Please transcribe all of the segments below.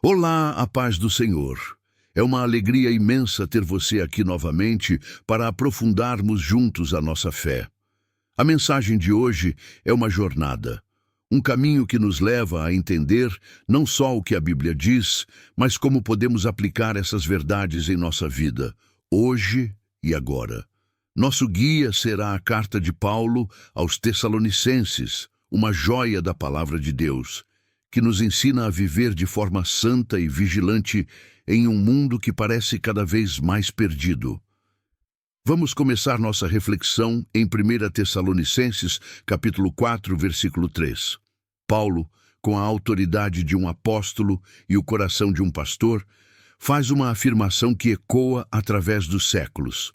Olá, a paz do Senhor. É uma alegria imensa ter você aqui novamente para aprofundarmos juntos a nossa fé. A mensagem de hoje é uma jornada, um caminho que nos leva a entender não só o que a Bíblia diz, mas como podemos aplicar essas verdades em nossa vida, hoje e agora. Nosso guia será a carta de Paulo aos Tessalonicenses, uma joia da palavra de Deus, que nos ensina a viver de forma santa e vigilante em um mundo que parece cada vez mais perdido. Vamos começar nossa reflexão em 1 Tessalonicenses, capítulo 4, versículo 3. Paulo, com a autoridade de um apóstolo e o coração de um pastor, faz uma afirmação que ecoa através dos séculos.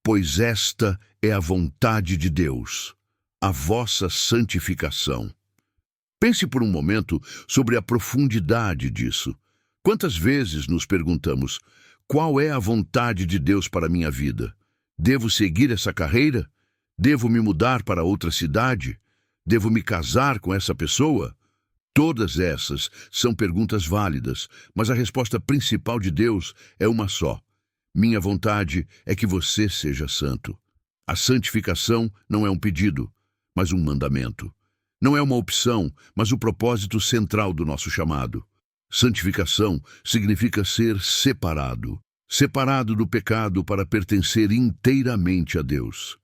Pois esta é a vontade de Deus, a vossa santificação. Pense por um momento sobre a profundidade disso. Quantas vezes nos perguntamos, qual é a vontade de Deus para a minha vida? Devo seguir essa carreira? Devo me mudar para outra cidade? Devo me casar com essa pessoa? Todas essas são perguntas válidas, mas a resposta principal de Deus é uma só. Minha vontade é que você seja santo. A santificação não é um pedido, mas um mandamento. Não é uma opção, mas o propósito central do nosso chamado. Santificação significa ser separado. Separado do pecado para pertencer inteiramente a Deus.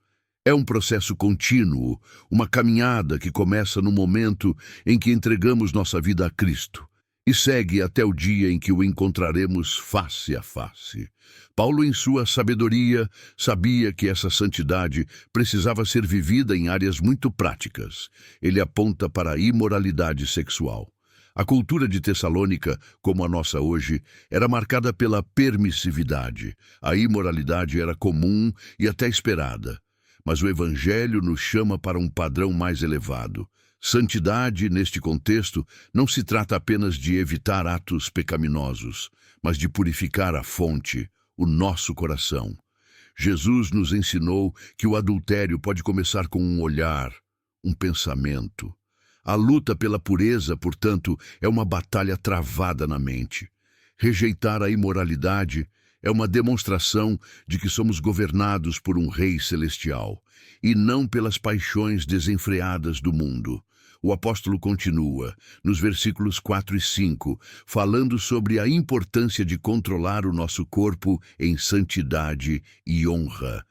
É um processo contínuo, uma caminhada que começa no momento em que entregamos nossa vida a Cristo e segue até o dia em que o encontraremos face a face. Paulo, em sua sabedoria, sabia que essa santidade precisava ser vivida em áreas muito práticas. Ele aponta para a imoralidade sexual. A cultura de Tessalônica, como a nossa hoje, era marcada pela permissividade. A imoralidade era comum e até esperada. Mas o Evangelho nos chama para um padrão mais elevado. Santidade, neste contexto, não se trata apenas de evitar atos pecaminosos, mas de purificar a fonte, o nosso coração. Jesus nos ensinou que o adultério pode começar com um olhar, um pensamento. A luta pela pureza, portanto, é uma batalha travada na mente. Rejeitar a imoralidade é uma demonstração de que somos governados por um Rei celestial, e não pelas paixões desenfreadas do mundo. O apóstolo continua, nos versículos 4 e 5, falando sobre a importância de controlar o nosso corpo em santidade e honra.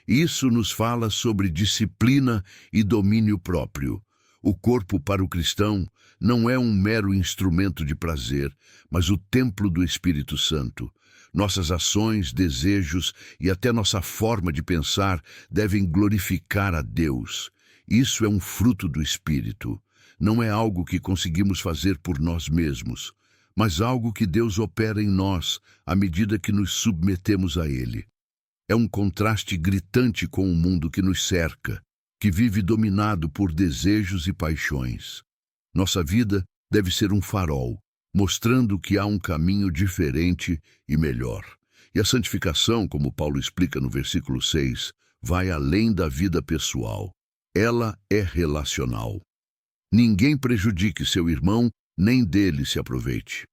Isso nos fala sobre disciplina e domínio próprio. O corpo para o cristão não é um mero instrumento de prazer, mas o templo do Espírito Santo. Nossas ações, desejos e até nossa forma de pensar devem glorificar a Deus. Isso é um fruto do Espírito. Não é algo que conseguimos fazer por nós mesmos, mas algo que Deus opera em nós à medida que nos submetemos a Ele. É um contraste gritante com o mundo que nos cerca, que vive dominado por desejos e paixões. Nossa vida deve ser um farol, mostrando que há um caminho diferente e melhor. E a santificação, como Paulo explica no versículo 6, vai além da vida pessoal. Ela é relacional. Ninguém prejudique seu irmão, nem dele se aproveite.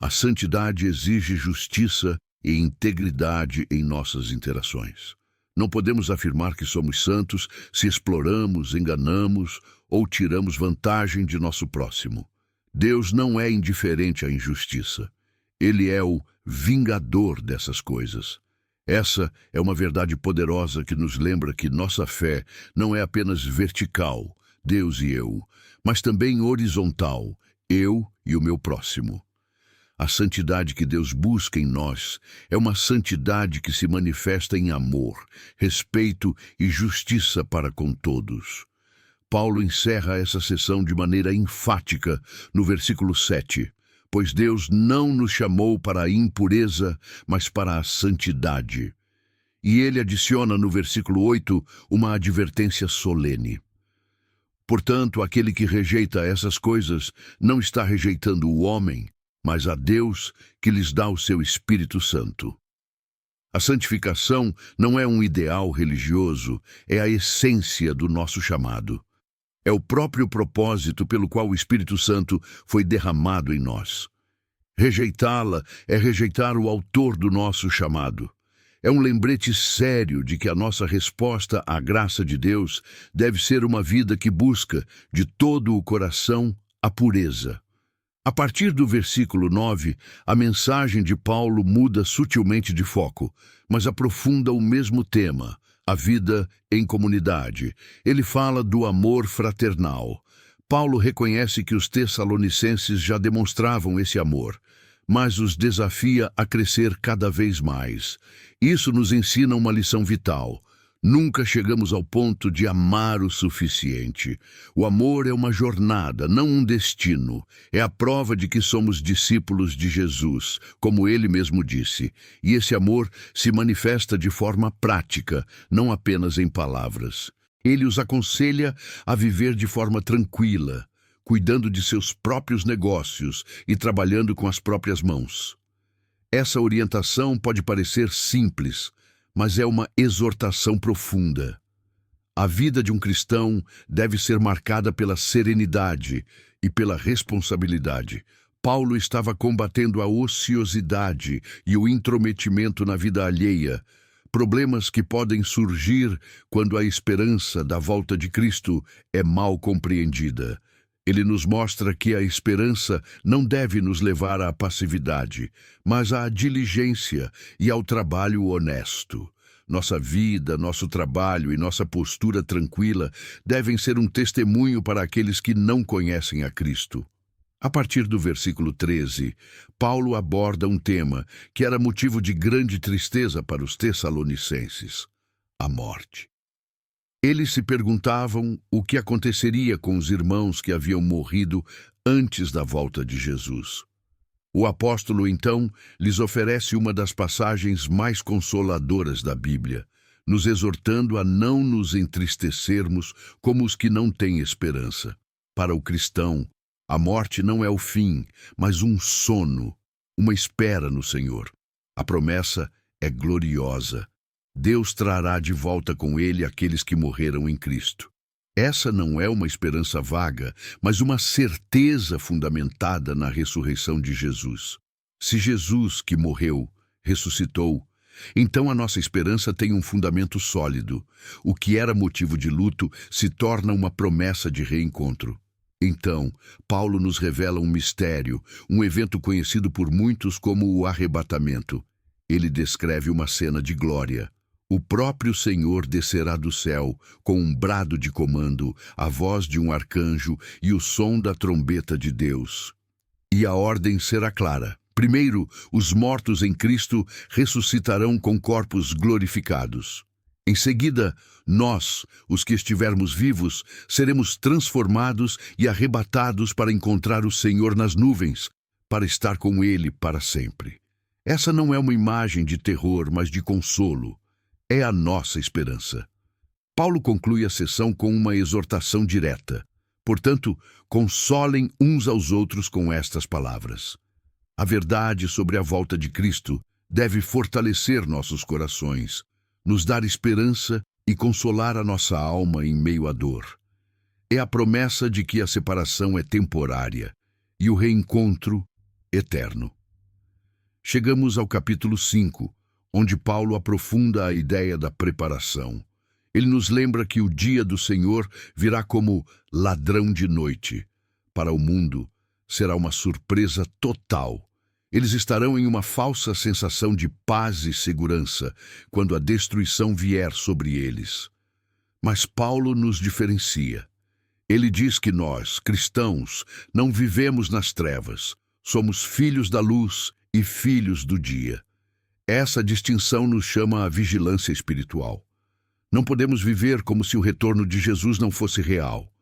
A santidade exige justiça e integridade em nossas interações. Não podemos afirmar que somos santos se exploramos, enganamos ou tiramos vantagem de nosso próximo. Deus não é indiferente à injustiça. Ele é o vingador dessas coisas. Essa é uma verdade poderosa que nos lembra que nossa fé não é apenas vertical, Deus e eu, mas também horizontal, eu e o meu próximo. A santidade que Deus busca em nós é uma santidade que se manifesta em amor, respeito e justiça para com todos. Paulo encerra essa sessão de maneira enfática no versículo 7, pois Deus não nos chamou para a impureza, mas para a santidade. E ele adiciona no versículo 8 uma advertência solene. Portanto, aquele que rejeita essas coisas não está rejeitando o homem, mas a Deus que lhes dá o seu Espírito Santo. A santificação não é um ideal religioso, é a essência do nosso chamado. É o próprio propósito pelo qual o Espírito Santo foi derramado em nós. Rejeitá-la é rejeitar o autor do nosso chamado. É um lembrete sério de que a nossa resposta à graça de Deus deve ser uma vida que busca, de todo o coração, a pureza. A partir do versículo 9, a mensagem de Paulo muda sutilmente de foco, mas aprofunda o mesmo tema, a vida em comunidade. Ele fala do amor fraternal. Paulo reconhece que os tessalonicenses já demonstravam esse amor, mas os desafia a crescer cada vez mais. Isso nos ensina uma lição vital. Nunca chegamos ao ponto de amar o suficiente. O amor é uma jornada, não um destino. É a prova de que somos discípulos de Jesus, como ele mesmo disse. E esse amor se manifesta de forma prática, não apenas em palavras. Ele os aconselha a viver de forma tranquila, cuidando de seus próprios negócios e trabalhando com as próprias mãos. Essa orientação pode parecer simples, mas é uma exortação profunda. A vida de um cristão deve ser marcada pela serenidade e pela responsabilidade. Paulo estava combatendo a ociosidade e o intrometimento na vida alheia, problemas que podem surgir quando a esperança da volta de Cristo é mal compreendida. Ele nos mostra que a esperança não deve nos levar à passividade, mas à diligência e ao trabalho honesto. Nossa vida, nosso trabalho e nossa postura tranquila devem ser um testemunho para aqueles que não conhecem a Cristo. A partir do versículo 13, Paulo aborda um tema que era motivo de grande tristeza para os tessalonicenses: a morte. Eles se perguntavam o que aconteceria com os irmãos que haviam morrido antes da volta de Jesus. O apóstolo, então, lhes oferece uma das passagens mais consoladoras da Bíblia, nos exortando a não nos entristecermos como os que não têm esperança. Para o cristão, a morte não é o fim, mas um sono, uma espera no Senhor. A promessa é gloriosa. Deus trará de volta com ele aqueles que morreram em Cristo. Essa não é uma esperança vaga, mas uma certeza fundamentada na ressurreição de Jesus. Se Jesus, que morreu, ressuscitou, então a nossa esperança tem um fundamento sólido. O que era motivo de luto se torna uma promessa de reencontro. Então, Paulo nos revela um mistério, um evento conhecido por muitos como o arrebatamento. Ele descreve uma cena de glória. O próprio Senhor descerá do céu com um brado de comando, a voz de um arcanjo e o som da trombeta de Deus. E a ordem será clara. Primeiro, os mortos em Cristo ressuscitarão com corpos glorificados. Em seguida, nós, os que estivermos vivos, seremos transformados e arrebatados para encontrar o Senhor nas nuvens, para estar com Ele para sempre. Essa não é uma imagem de terror, mas de consolo. É a nossa esperança. Paulo conclui a sessão com uma exortação direta. Portanto, consolem uns aos outros com estas palavras. A verdade sobre a volta de Cristo deve fortalecer nossos corações, nos dar esperança e consolar a nossa alma em meio à dor. É a promessa de que a separação é temporária e o reencontro eterno. Chegamos ao capítulo 5, onde Paulo aprofunda a ideia da preparação. Ele nos lembra que o dia do Senhor virá como ladrão de noite. Para o mundo, será uma surpresa total. Eles estarão em uma falsa sensação de paz e segurança quando a destruição vier sobre eles. Mas Paulo nos diferencia. Ele diz que nós, cristãos, não vivemos nas trevas. Somos filhos da luz e filhos do dia. Essa distinção nos chama à vigilância espiritual. Não podemos viver como se o retorno de Jesus não fosse real.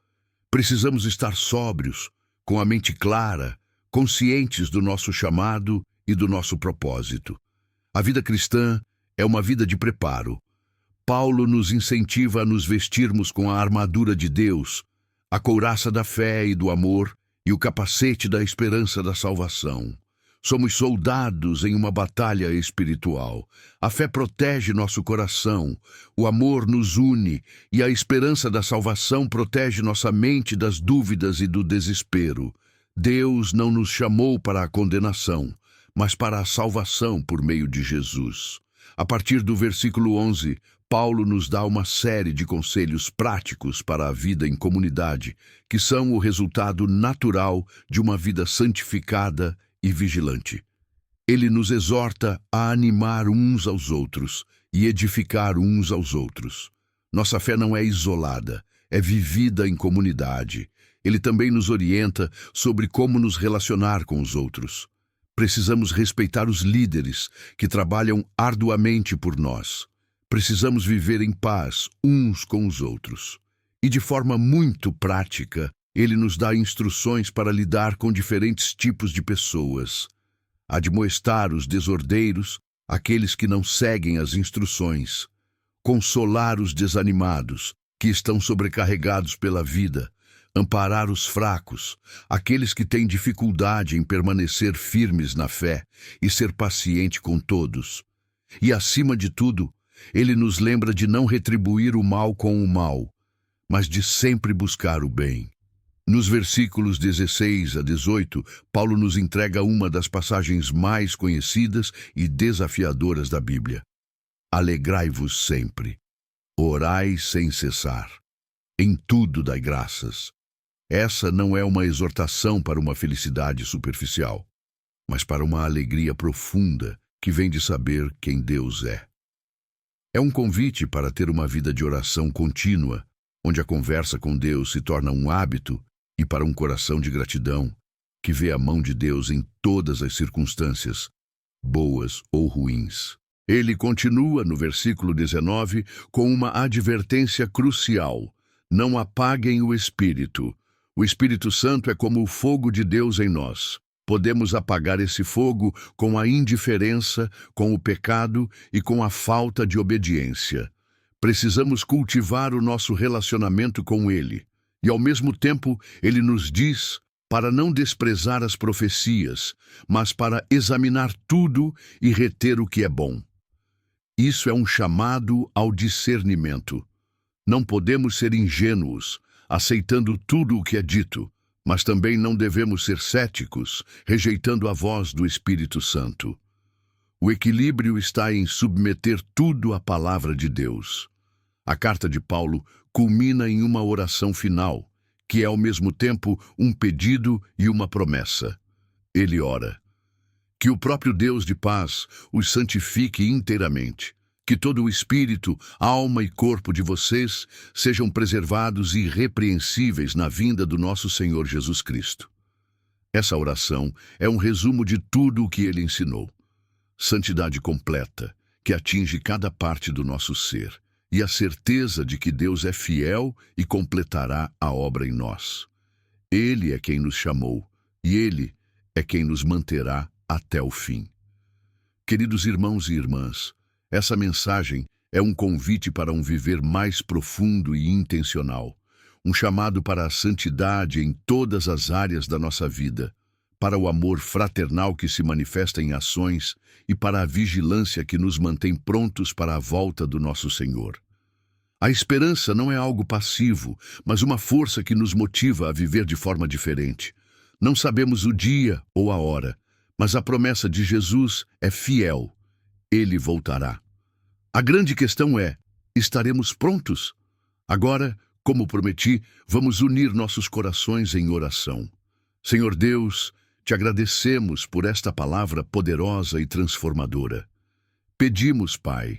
Precisamos estar sóbrios, com a mente clara, conscientes do nosso chamado e do nosso propósito. A vida cristã é uma vida de preparo. Paulo nos incentiva a nos vestirmos com a armadura de Deus, a couraça da fé e do amor e o capacete da esperança da salvação. Somos soldados em uma batalha espiritual. A fé protege nosso coração, o amor nos une e a esperança da salvação protege nossa mente das dúvidas e do desespero. Deus não nos chamou para a condenação, mas para a salvação por meio de Jesus. A partir do versículo 11, Paulo nos dá uma série de conselhos práticos para a vida em comunidade, que são o resultado natural de uma vida santificada e vigilante. Ele nos exorta a animar uns aos outros e edificar uns aos outros. Nossa fé não é isolada, é vivida em comunidade. Ele também nos orienta sobre como nos relacionar com os outros. Precisamos respeitar os líderes que trabalham arduamente por nós. Precisamos viver em paz uns com os outros. E de forma muito prática, ele nos dá instruções para lidar com diferentes tipos de pessoas. Admoestar os desordeiros, aqueles que não seguem as instruções. Consolar os desanimados, que estão sobrecarregados pela vida. Amparar os fracos, aqueles que têm dificuldade em permanecer firmes na fé e ser paciente com todos. E, acima de tudo, ele nos lembra de não retribuir o mal com o mal, mas de sempre buscar o bem. Nos versículos 16 a 18, Paulo nos entrega uma das passagens mais conhecidas e desafiadoras da Bíblia. Alegrai-vos sempre, orai sem cessar, em tudo dai graças. Essa não é uma exortação para uma felicidade superficial, mas para uma alegria profunda que vem de saber quem Deus é. É um convite para ter uma vida de oração contínua, onde a conversa com Deus se torna um hábito, e para um coração de gratidão, que vê a mão de Deus em todas as circunstâncias, boas ou ruins. Ele continua no versículo 19 com uma advertência crucial: não apaguem o Espírito. O Espírito Santo é como o fogo de Deus em nós. Podemos apagar esse fogo com a indiferença, com o pecado e com a falta de obediência. Precisamos cultivar o nosso relacionamento com Ele. E, ao mesmo tempo, Ele nos diz para não desprezar as profecias, mas para examinar tudo e reter o que é bom. Isso é um chamado ao discernimento. Não podemos ser ingênuos, aceitando tudo o que é dito, mas também não devemos ser céticos, rejeitando a voz do Espírito Santo. O equilíbrio está em submeter tudo à palavra de Deus. A carta de Paulo culmina em uma oração final, que é ao mesmo tempo um pedido e uma promessa. Ele ora: que o próprio Deus de paz os santifique inteiramente, que todo o espírito, alma e corpo de vocês sejam preservados irrepreensíveis na vinda do nosso Senhor Jesus Cristo. Essa oração é um resumo de tudo o que ele ensinou. Santidade completa, que atinge cada parte do nosso ser, e a certeza de que Deus é fiel e completará a obra em nós. Ele é quem nos chamou, e Ele é quem nos manterá até o fim. Queridos irmãos e irmãs, essa mensagem é um convite para um viver mais profundo e intencional, um chamado para a santidade em todas as áreas da nossa vida, para o amor fraternal que se manifesta em ações e para a vigilância que nos mantém prontos para a volta do nosso Senhor. A esperança não é algo passivo, mas uma força que nos motiva a viver de forma diferente. Não sabemos o dia ou a hora, mas a promessa de Jesus é fiel. Ele voltará. A grande questão é: estaremos prontos? Agora, como prometi, vamos unir nossos corações em oração. Senhor Deus, te agradecemos por esta palavra poderosa e transformadora. Pedimos, Pai,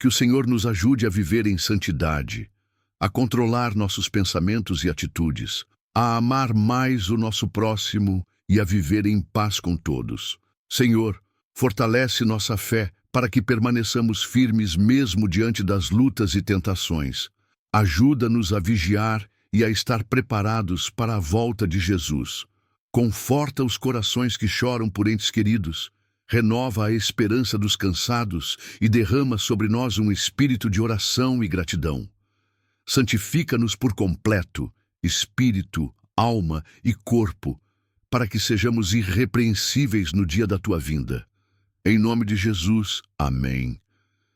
que o Senhor nos ajude a viver em santidade, a controlar nossos pensamentos e atitudes, a amar mais o nosso próximo e a viver em paz com todos. Senhor, fortalece nossa fé para que permaneçamos firmes mesmo diante das lutas e tentações. Ajuda-nos a vigiar e a estar preparados para a volta de Jesus. Conforta os corações que choram por entes queridos. Renova a esperança dos cansados e derrama sobre nós um espírito de oração e gratidão. Santifica-nos por completo, espírito, alma e corpo, para que sejamos irrepreensíveis no dia da tua vinda. Em nome de Jesus, amém.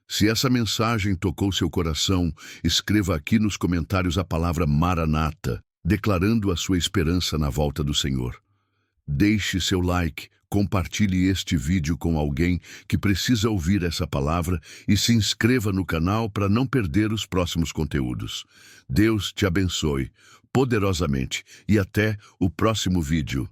Se essa mensagem tocou seu coração, escreva aqui nos comentários a palavra Maranata, declarando a sua esperança na volta do Senhor. Deixe seu like, compartilhe este vídeo com alguém que precisa ouvir essa palavra e se inscreva no canal para não perder os próximos conteúdos. Deus te abençoe poderosamente e até o próximo vídeo.